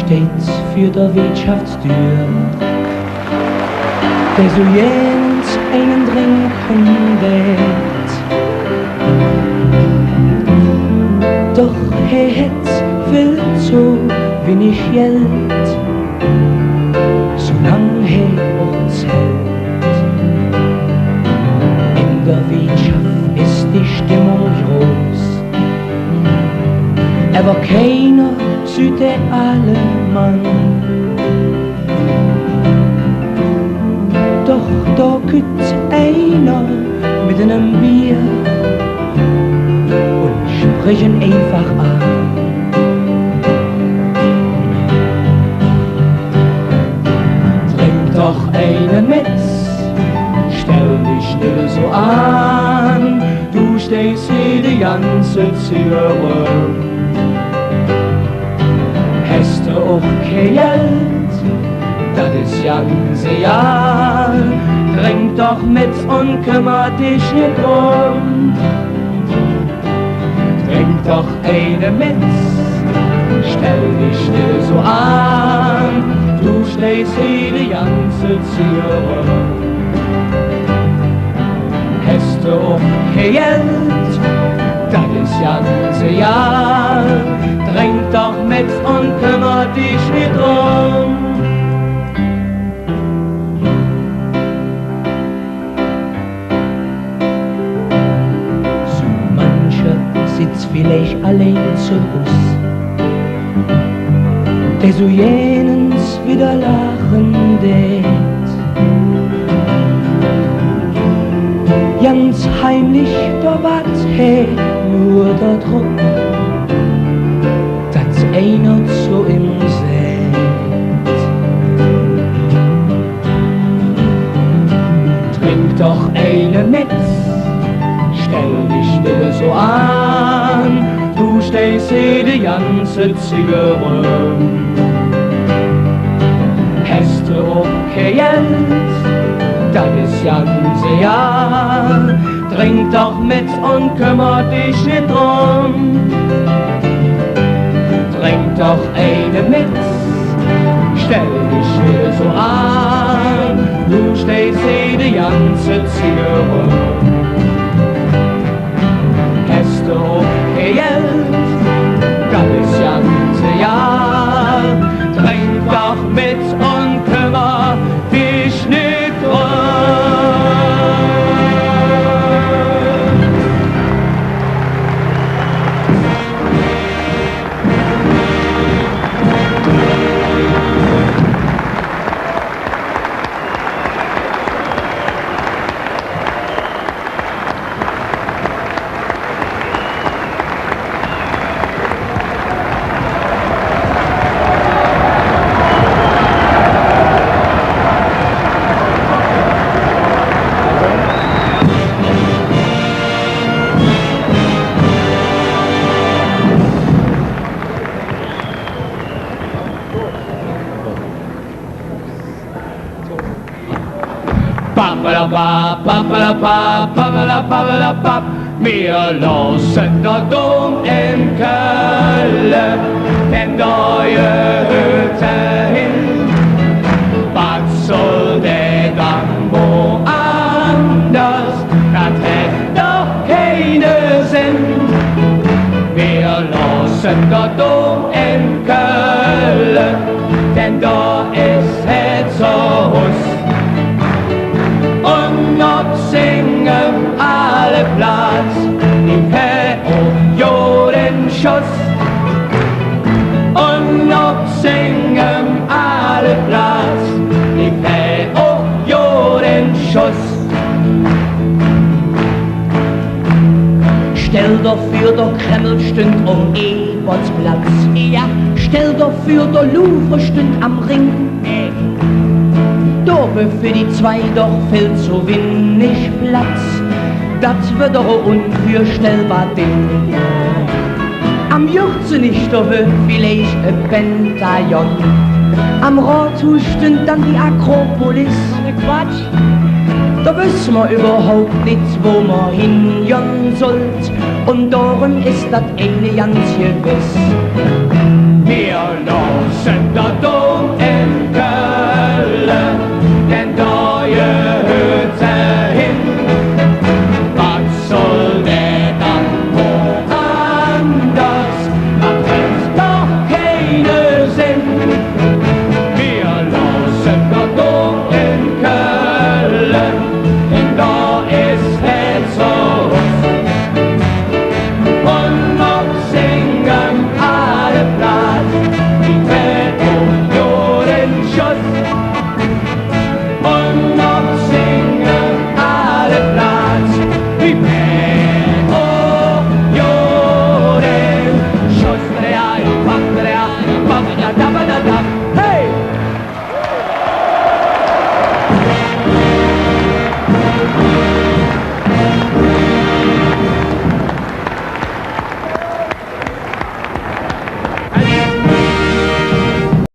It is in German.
steht für der Wirtschaftstür, der so jens einen trinken wird. Doch het viel zu wenig Geld, solang auch zählt. In der Wirtschaft ist die Stimmung groß, aber keiner sieht alle Mann. Doch da gibt einer mit einem Bier und sprechen einfach an. Trink doch einen mit, stell dich still so an, du stehst hier die ganze Zigarre. Hast du auch kein Geld, das ist ganz egal, trink doch mit und kümmer dich nicht drum. Trink doch eine mit, stell dich still so an, du stehst hier die ganze Zigarre. Hast du auch kein Geld, das ist ganz egal, trink doch mit und kümmer dich nicht drum. So mancher sitzt vielleicht allein zu Hus, der so jenens wieder lachen det. Ganz heimlich da wart he nur der Druck, dass einer zu ihm sagt. Trink doch eine mit, stell dich still so an, du stehst hier die ganze Zigarre. Hast du auch kein Geld, das ist ganz egal, trink doch mit und kümmer dich nicht drum. Trink doch eine mit, stell dich still so an, du stehst hier die ganze Zigarre. Hast du auch kein Geld, das ist ganz egal, trink doch mit und kümmer dich nicht drum. Wir lassen der Dom in Köln, den neue Hütte hin. Was soll der dann woanders? Das hätt doch keinen Sinn. Wir lassen der Dom in Köln, denn da ist es so Hus. Und noch singen alle Platz, im Jorenschuss. Und noch singen alle Platz, im Jorenschuss. Stell doch für der Kreml stünd Ebertsplatz, ja, stell doch für der Louvre stünd am Ring. Dobe für die zwei doch viel zu wenig Platz, das wird doch unvorstellbar Ding. Am Jürze nicht dobe vielleicht ein Pentagon, am Rathaus stünd dann die Akropolis. Quatsch, da wissen wir überhaupt nicht, wo man hingehen sollt. und darum ist das eine ganz gewiss. Wir lassen der Dom in Köln, denn da gehört er hin. Was soll der dann woanders? Macht doch keinen Sinn. Wir lassen der Dom in Köln.